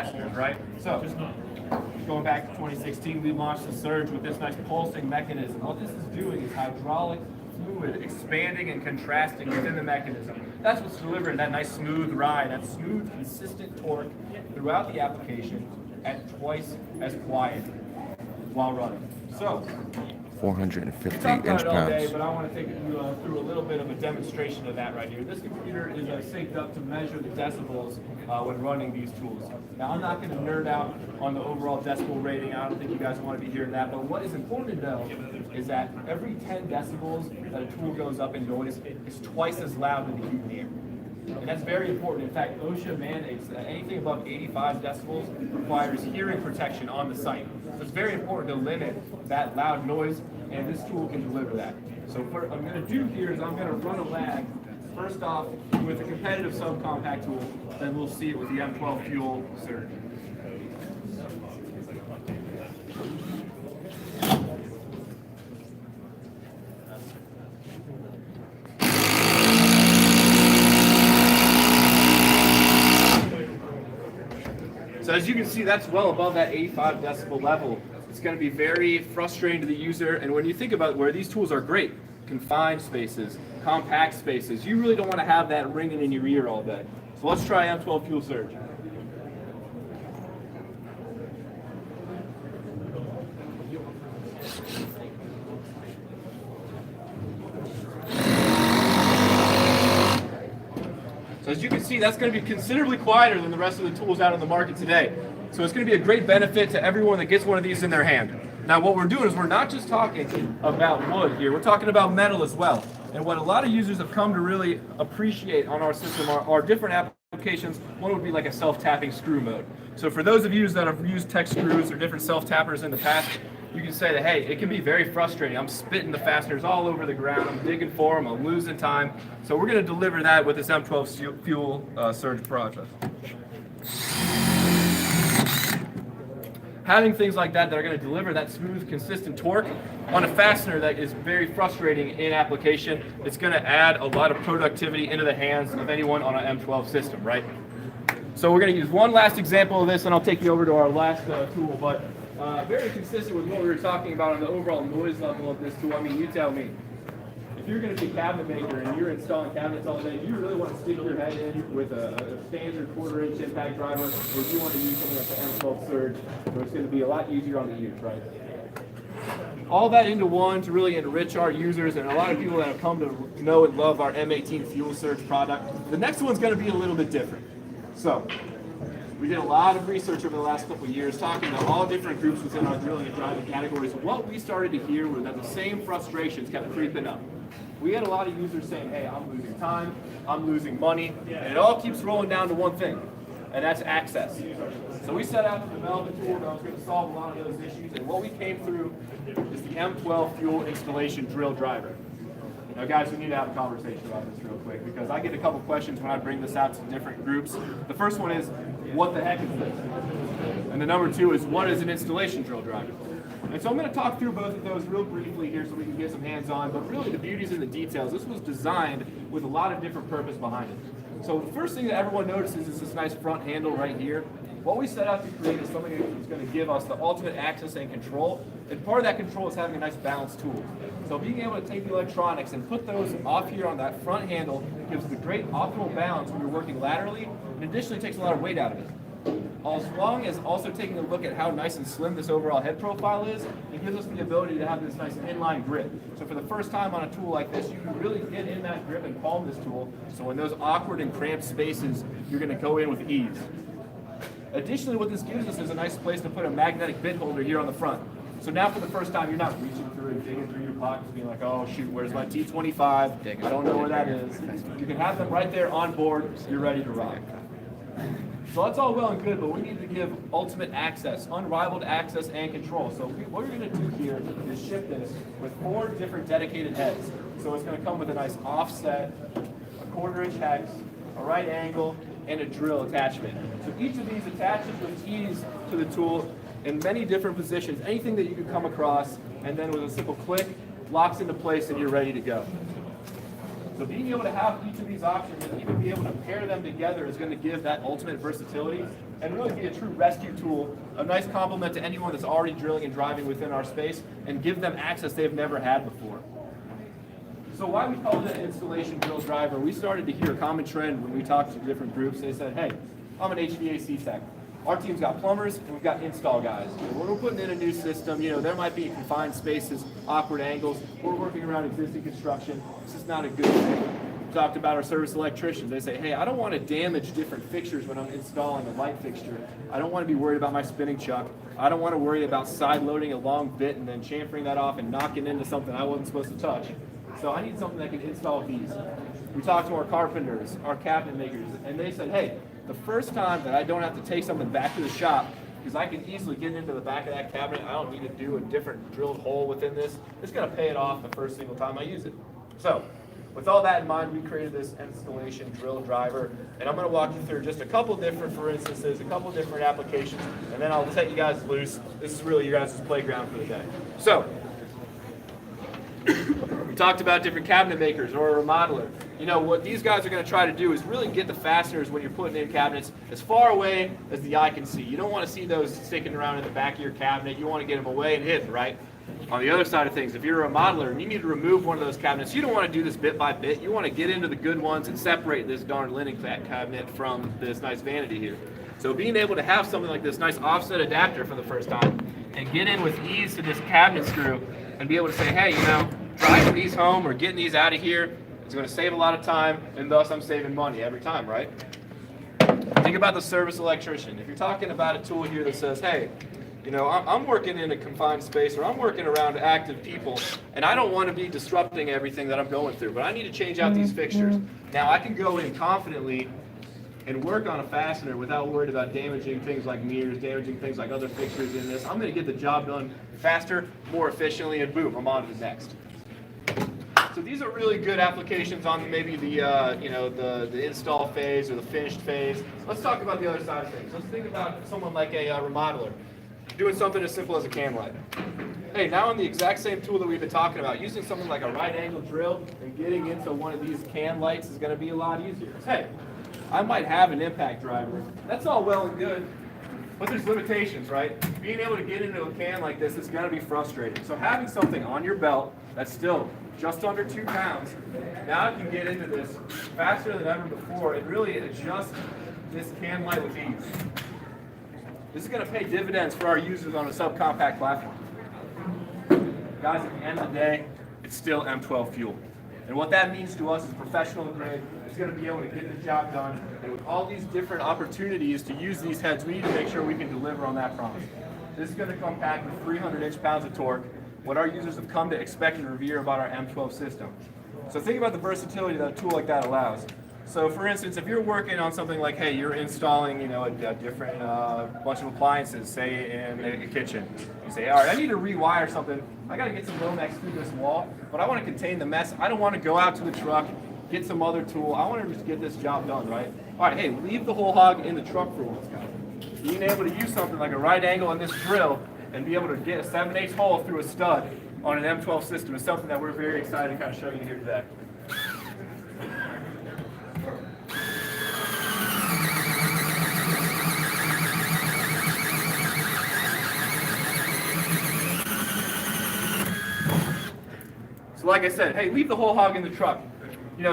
right? So, going back to 2016, we launched the Surge with this nice pulsing mechanism. What this is doing is hydraulic fluid expanding and contrasting within the mechanism. That's what's delivering that nice smooth ride, that smooth, consistent torque throughout the application at twice as quiet while running. So, 450 talk about inch it all day, pounds. but I want to take you through a little bit of a demonstration of that right here. This computer is synced up to measure the decibels when running these tools. Now, I'm not going to nerd out on the overall decibel rating. I don't think you guys want to be hearing that, but what is important to know is that every 10 decibels that a tool goes up in noise is twice as loud than the human ear. And that's very important. In fact, OSHA mandates that anything above 85 decibels requires hearing protection on the site. So it's very important to limit that loud noise, and this tool can deliver that. So what I'm going to do here is I'm going to run a lag, first off with a competitive subcompact tool, then we'll see it with the M12 Fuel Surge. So as you can see, that's well above that 85 decibel level. It's going to be very frustrating to the user, and when you think about where these tools are great, confined spaces, compact spaces, you really don't want to have that ringing in your ear all day. So let's try M12 Fuel Surge. So as you can see, that's going to be considerably quieter than the rest of the tools out on the market today. So it's going to be a great benefit to everyone that gets one of these in their hand. Now what we're doing is we're not just talking about wood here, we're talking about metal as well. And what a lot of users have come to really appreciate on our system are different applications. One would be like a self-tapping screw mode. So for those of you that have used tech screws or different self-tappers in the past, you can say that, hey, it can be very frustrating. I'm spitting the fasteners all over the ground. I'm digging for them. I'm losing time. So we're going to deliver that with this M12 Fuel Surge process. Having things like that are going to deliver that smooth, consistent torque on a fastener that is very frustrating in application, it's going to add a lot of productivity into the hands of anyone on an M12 system, right? So we're going to use one last example of this, and I'll take you over to our last tool, but very consistent with what we were talking about on the overall noise level of this tool. I mean, you tell me. If you're going to be a cabinet maker and you're installing cabinets all day, do you really want to stick your head in with a standard quarter-inch impact driver, or do you want to use something like the M12 Surge, where it's going to be a lot easier on the ears, right? All that into one to really enrich our users and a lot of people that have come to know and love our M18 Fuel Surge product. The next one's going to be a little bit different. So, we did a lot of research over the last couple of years talking to all different groups within our drilling and driving categories. What we started to hear was that the same frustrations kept creeping up. We had a lot of users saying, hey, I'm losing time, I'm losing money, and it all keeps rolling down to one thing, and that's access. So we set out to develop a tool that was going to solve a lot of those issues, and what we came through is the M12 Fuel Installation Drill Driver. Now guys, we need to have a conversation about this real quick, because I get a couple questions when I bring this out to different groups. The first one is, what the heck is this? And the number two is, what is an installation drill driver? And so I'm going to talk through both of those real briefly here so we can get some hands-on, but really the beauty's in the details. This was designed with a lot of different purpose behind it. So the first thing that everyone notices is this nice front handle right here. What we set out to create is something that's going to give us the ultimate access and control, and part of that control is having a nice balanced tool. So being able to take the electronics and put those off here on that front handle gives the great optimal balance when you're working laterally, and additionally takes a lot of weight out of it. As long as also taking a look at how nice and slim this overall head profile is, it gives us the ability to have this nice inline grip. So for the first time on a tool like this, you can really get in that grip and palm this tool, so in those awkward and cramped spaces, you're going to go in with ease. Additionally, what this gives us is a nice place to put a magnetic bit holder here on the front. So now for the first time, you're not reaching through and digging through your pockets being like, oh shoot, where's my T25? I don't know where that is. You can have them right there on board, you're ready to rock. So that's all well and good, but we need to give ultimate access, unrivaled access and control. So what we're going to do here is ship this with 4 different dedicated heads. So it's going to come with a nice offset, a quarter-inch hex, a right angle, and a drill attachment. So each of these attaches with ease to the tool in many different positions, anything that you can come across, and then with a simple click, locks into place and you're ready to go. So being able to have each of these options and even be able to pair them together is going to give that ultimate versatility and really be a true rescue tool, a nice complement to anyone that's already drilling and driving within our space, and give them access they've never had before. So why we call it an installation drill driver, we started to hear a common trend when we talked to different groups. They said, hey, I'm an HVAC tech. Our team's got plumbers and we've got install guys. When we're putting in a new system, there might be confined spaces, awkward angles. We're working around existing construction. This is not a good thing. We talked about our service electricians. They say, hey, I don't want to damage different fixtures when I'm installing a light fixture. I don't want to be worried about my spinning chuck. I don't want to worry about side loading a long bit and then chamfering that off and knocking into something I wasn't supposed to touch. So I need something that can install these. We talked to our carpenters, our cabinet makers, and they said, hey, the first time that I don't have to take something back to the shop, because I can easily get into the back of that cabinet, I don't need to do a different drilled hole within this, it's going to pay it off the first single time I use it. So, with all that in mind, we created this installation drill driver, and I'm going to walk you through just a couple different, for instances, a couple different applications, and then I'll set you guys loose. This is really your guys' playground for the day. So, we talked about different cabinet makers or a remodeler. What these guys are going to try to do is really get the fasteners when you're putting in cabinets as far away as the eye can see. You don't want to see those sticking around in the back of your cabinet. You want to get them away and hidden, right? On the other side of things, if you're a remodeler and you need to remove one of those cabinets, you don't want to do this bit by bit. You want to get into the good ones and separate this darn linen cabinet from this nice vanity here. So being able to have something like this nice offset adapter for the first time and get in with ease to this cabinet screw and be able to say, hey, driving these home or getting these out of here is going to save a lot of time, and thus I'm saving money every time, right? Think about the service electrician. If you're talking about a tool here that says, hey, I'm working in a confined space or I'm working around active people and I don't want to be disrupting everything that I'm going through, but I need to change out these fixtures. Now I can go in confidently and work on a fastener without worried about damaging things like mirrors, damaging things like other fixtures in this. I'm going to get the job done faster, more efficiently, and boom, I'm on to the next. So these are really good applications on maybe the install phase or the finished phase. Let's talk about the other side of things. Let's think about someone like a remodeler doing something as simple as a can light. Hey, now on the exact same tool that we've been talking about, using something like a right angle drill and getting into one of these can lights is going to be a lot easier. Hey, I might have an impact driver. That's all well and good, but there's limitations, right? Being able to get into a can like this is going to be frustrating. So having something on your belt that's still just under 2 pounds, now you can get into this faster than ever before and really adjust this can light with ease. This is going to pay dividends for our users on a subcompact platform. Guys, at the end of the day, it's still M12 fuel. And what that means to us is professional grade. It's going to be able to get the job done. And with all these different opportunities to use these heads, we need to make sure we can deliver on that promise. This is going to come packed with 300 inch-pounds of torque, what our users have come to expect and revere about our M12 system. So think about the versatility that a tool like that allows. So for instance, if you're working on something like, hey, you're installing, a different bunch of appliances, say in a kitchen. You say, all right, I need to rewire something. I got to get some Romex through this wall, but I want to contain the mess. I don't want to go out to the truck, get some other tool. I want to just get this job done, right? All right, hey, leave the whole hog in the truck for once, guys. Being able to use something like a right angle on this drill and be able to get a 7/8 hole through a stud on an M12 system is something that we're very excited to kind of show you here today. So like I said, hey, leave the whole hog in the truck.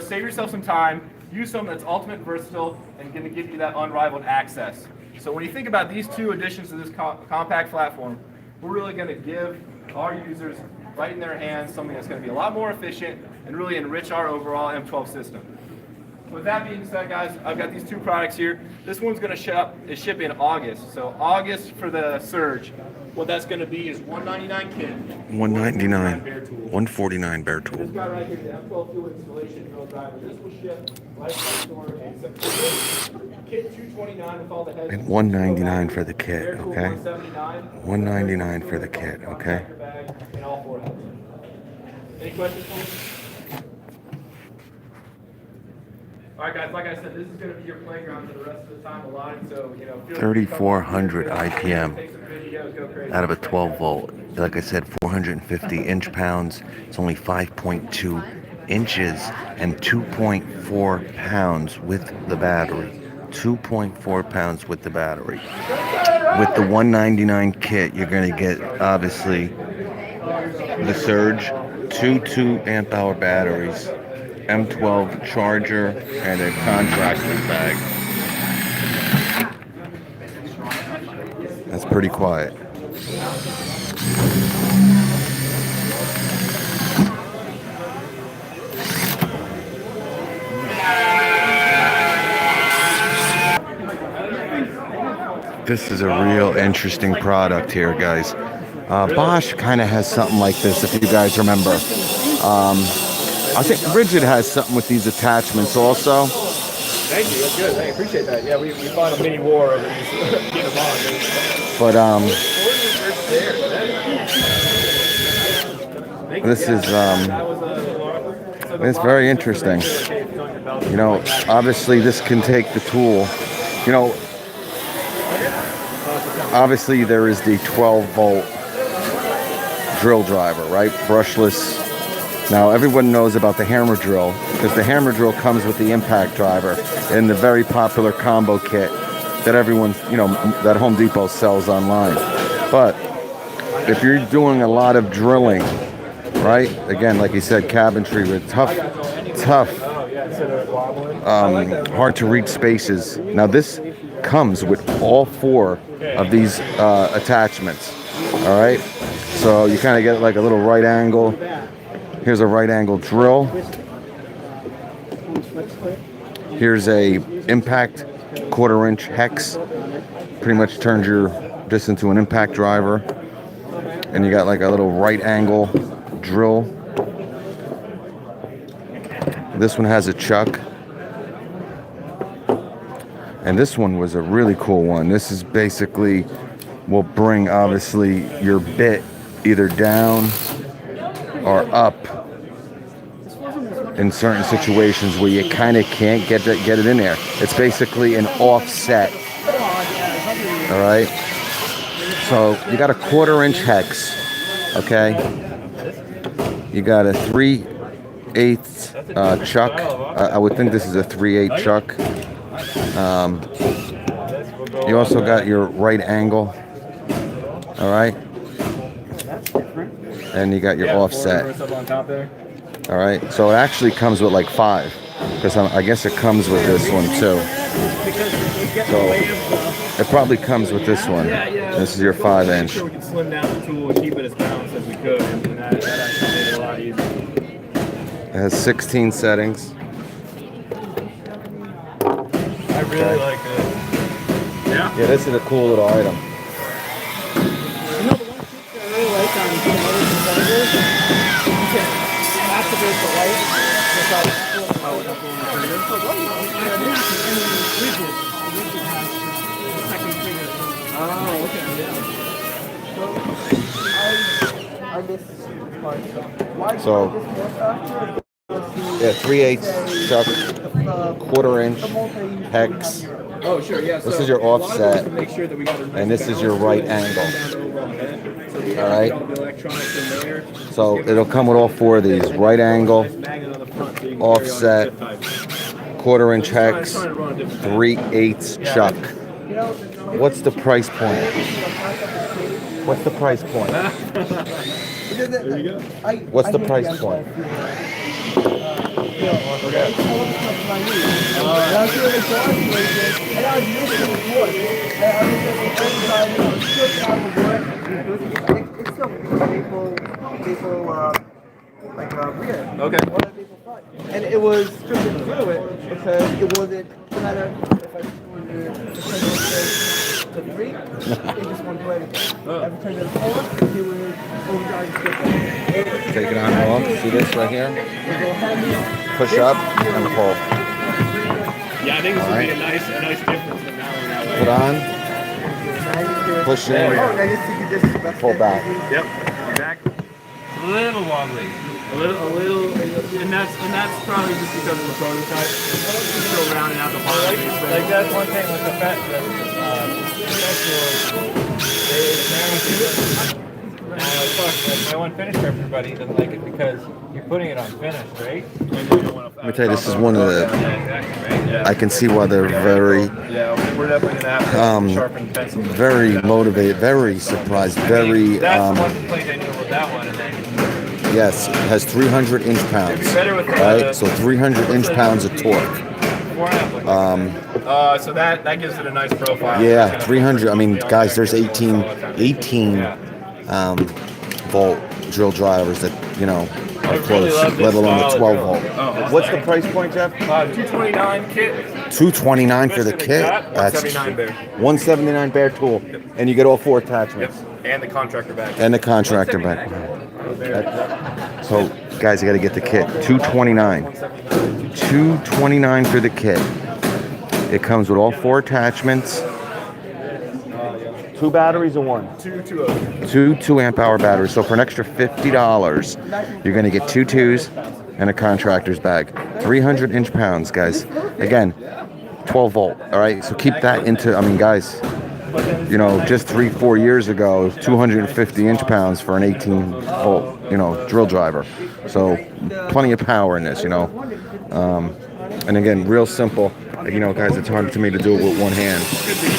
Save yourself some time, use something that's ultimate versatile and going to give you that unrivaled access. So when you think about these two additions to this compact platform, we're really going to give our users right in their hands something that's going to be a lot more efficient and really enrich our overall M12 system. With that being said, guys, I've got these two products here. This one's going to ship in August. So August for the Surge. What that's going to be is $199 kit, $199, bare tool. $149 bare This tool. guy right here, the M12 fuel installation drill driver. This will ship right to the store in September. Kit $229 with all the heads. And $199 for the kit, Bare tool okay? $179. $199 for the kit, okay? Bag, and all 4 heads. Any questions for me? All right, guys, like I said, this is going to be your playground for the rest of the time allotted, so, feel free to 3,400 IPM take some videos, go crazy. out of a 12 volt. Like I said, 450 inch-pounds. It's only 5.2 inches and 2.4 pounds with the battery. 2.4 pounds with the battery. With the 199 kit, you're going to get, obviously, the Surge, two 2 amp hour batteries, M12 charger, and a contractor's bag. That's pretty quiet. This is a real interesting product here, guys. Bosch kind of has something like this, if you guys remember. I think Rigid has something with these attachments also. Thank you. That's good. I appreciate that. Yeah, we fought a mini war over these. Get them on, dude. But this is it's very interesting. You know, obviously this can take the tool. You know, obviously there is the 12-volt drill driver, right? Brushless. Now everyone knows about the hammer drill because the hammer drill comes with the impact driver in the very popular combo kit that everyone, you know, that Home Depot sells online. But if you're doing a lot of drilling, right? Again, like you said, cabinetry with tough, hard to reach spaces. Now this comes with all 4 of these attachments. All right, so you kind of get like a little right angle. Here's a right angle drill. Here's a impact 1/4-inch hex. Pretty much turns your this into an impact driver. And you got like a little right angle drill. This one has a chuck. And this one was a really cool one. This is basically will bring obviously your bit either down or up in certain situations where you kind of can't get it in there. It's basically an offset. All right. So you got a 1/4-inch hex. Okay. You got a 3/8 chuck. I would think this is a 3/8 chuck. You also got your right angle. All right. And you got your offset. All right, so it actually comes with like 5, because I guess it comes with this one too. So it probably comes with this one. This is your 5-inch. We could slim down the tool and keep it as balanced as we could, and that actually made it a lot easier. It has 16 settings. I really like this. Yeah. Yeah, this is a cool little item. You know, the one feature I really like on some other competitors, you can activate the light without power up on the trigger. So what do you think? Rigid has the second trigger. Oh, okay, yeah. So I miss this part. Why So, this more faster? yeah, 3/8 chuck, 1/4-inch hex. Oh, sure, yeah. This is your offset, make sure that we got and this is your right angle. All right. So it'll come with all 4 of these: right angle, offset, 1/4-inch hex, 3/8 chuck. What's the price point? What's the price point? What's the price point? Rear. Okay. And it was stripping through it because it wasn't, no matter if I to 3, it just won't do anything. Every time it was 4, it would overdrive the Take it on and off. See this right here? Push up and pull. Yeah, I think this would be a nice difference from now on that way. Put on. Push in. Pull back. Yep. Back. A little wobbly. A little, and that's probably just because of the prototype. Still rounding out the bottom. Like that's one thing with the professional, as far my one finish for everybody doesn't like it because you're putting it on finish, right? Let me tell you, this is one of the. I can see why they're very, Yeah, we're definitely gonna have to sharpen pencils. very motivated, very surprised, very. That's the one complaint I knew about that one, and then Yes, it has 300 inch pounds. Better with Right, so 300 inch pounds of torque. So that gives it a nice profile. Yeah, 300. I mean, guys, there's 18 volt drill drivers that are close, let alone the 12 volt. What's the price point, Jeff? 229 kit. 229 for the kit. That's 179 bare. 179 bare tool, and you get all 4 attachments. And the contractor bag. And the contractor back. So, guys, you got to get the kit. 229. 229 for the kit. It comes with all 4 attachments. 2 batteries or 1? 2 2-amp hour batteries. So for an extra $50, you're going to get 2 2s and a contractor's bag. 300 inch pounds, guys. Again, 12 volt. All right. So keep that into. I mean, guys. Just 3-4 years ago, 250 inch pounds for an 18 volt, drill driver. So plenty of power in this, And again, real simple. Guys, it's hard for me to do it with one hand.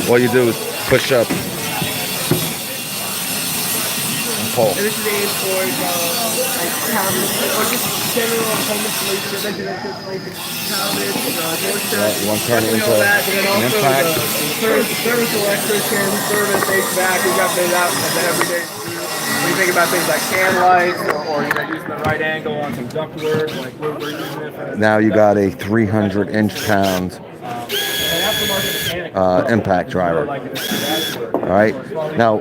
All you do is push up and pull. And this is aimed for cabinets or just general home installation, residential installation, cabinets, doorsteps. You want to turn it into all that, and then an also impact? the service electrician, service HVAC. We got those out as an everyday. When you think about things like can lights or using the right angle on some ductwork, like we're using it for. Now you got a 300 inch pound impact driver. All right. Now,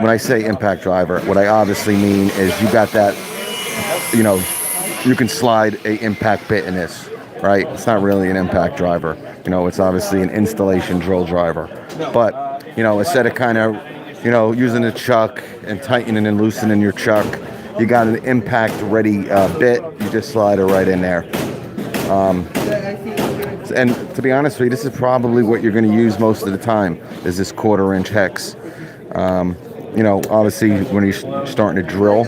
when I say impact driver, what I obviously mean is you got that. You can slide a impact bit in this. Right. It's not really an impact driver. It's obviously an installation drill driver. But instead of kind of using a chuck and tightening and loosening your chuck, you got an impact ready bit. You just slide it right in there. And to be honest with you, this is probably what you're going to use most of the time is this 1/4 inch hex. Obviously when you're starting to drill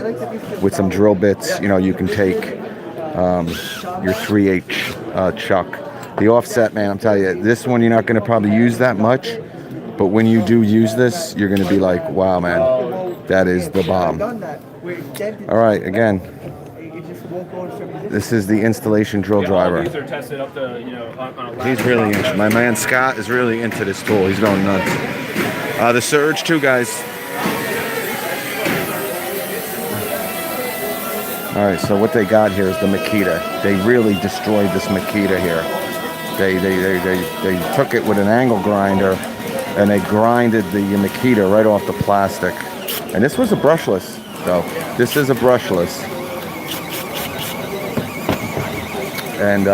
with some drill bits, you can take your 3/8 chuck. The offset, man, I'm telling you, this one you're not going to probably use that much. But when you do use this, you're going to be like, wow, man, that is the bomb. All right, again, this is the installation drill driver. These are tested up to, on a lab. He's really into my man Scott is really into this tool. He's going nuts. The Surge too, guys. All right, so what they got here is the Makita. They really destroyed this Makita here. They took it with an angle grinder and they grinded the Makita right off the plastic. And this was a brushless, though. This is a brushless. And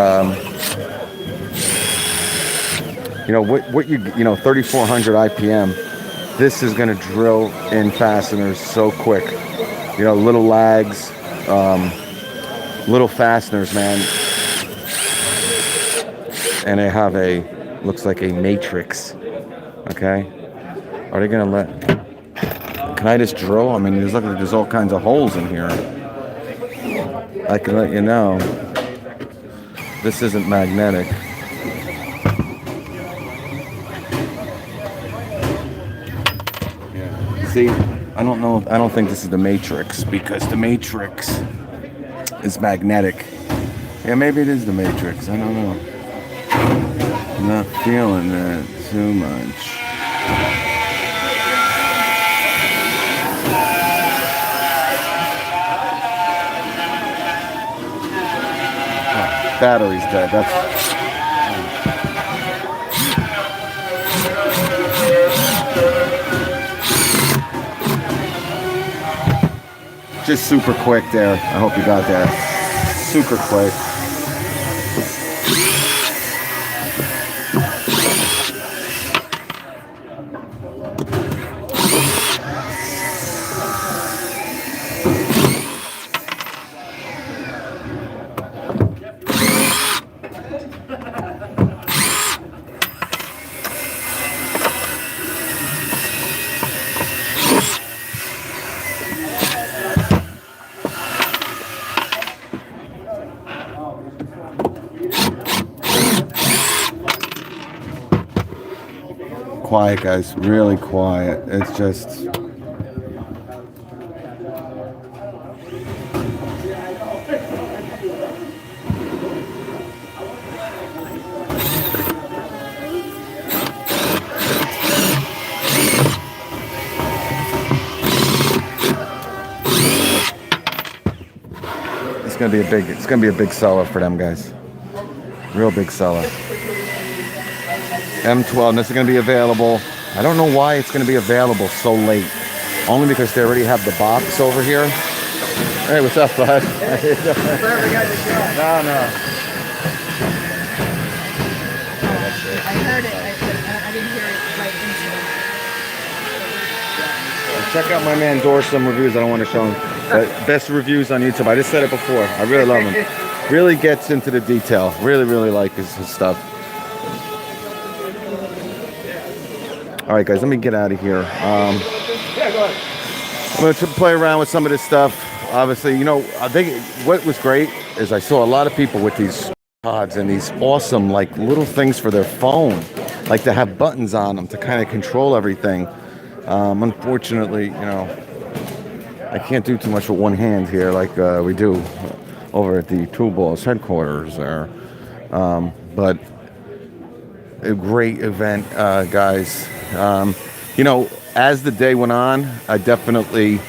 what 3,400 IPM. This is going to drill in fasteners so quick. Little lags, little fasteners, man. And they have looks like a matrix. Okay. Are they going to let? Can I just drill? I mean, there's all kinds of holes in here. I can let you know. This isn't magnetic. Yeah. See, I don't know. I don't think this is the matrix because the matrix is magnetic. Yeah, maybe it is the matrix. I don't know. I'm not feeling that too much. Battery's dead. That's just super quick there. I hope you got that. Super quick. quiet, guys. Really quiet. It's just. It's gonna be a big seller for them guys. Real big seller. M12, and this is gonna be available. I don't know why it's gonna be available so late. Only because they already have the box over here. Hey, what's up, bud? No. I heard it. I didn't hear it right into Check out my man Dorsum reviews. I don't want to show him. But best reviews on YouTube. I just said it before. I really love him. Really gets into the detail. Really, really like his stuff. All right, guys, let me get out of here. I'm going to play around with some of this stuff. Obviously, you know, I think what was great is I saw a lot of people with these pods and these awesome, like, little things for their phone. Like, to have buttons on them to kind of control everything. Unfortunately, you know, I can't do too much with one hand here like we do over at the Tool Balls headquarters there. But a great event, guys. You know, as the day went on, I definitely,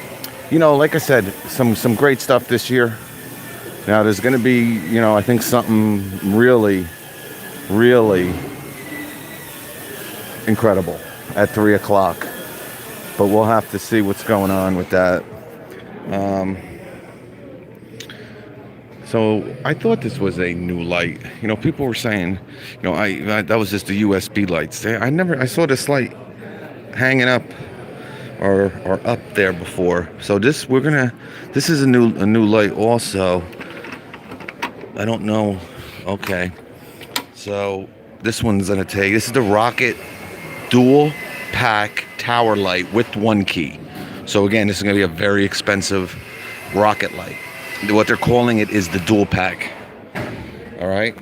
you know, like I said, some great stuff this year. Now, there's going to be, you know, I think something really, really incredible at 3 o'clock. But we'll have to see what's going on with that. So I thought this was a new light. You know, people were saying, you know, that was just the USB lights. I saw this light hanging up or up there before. So this is a new light also. I don't know. Okay. So this one's gonna this is the Rocket dual pack tower light with one key. So again, this is going to be a very expensive Rocket light. What they're calling it is the dual pack. All right.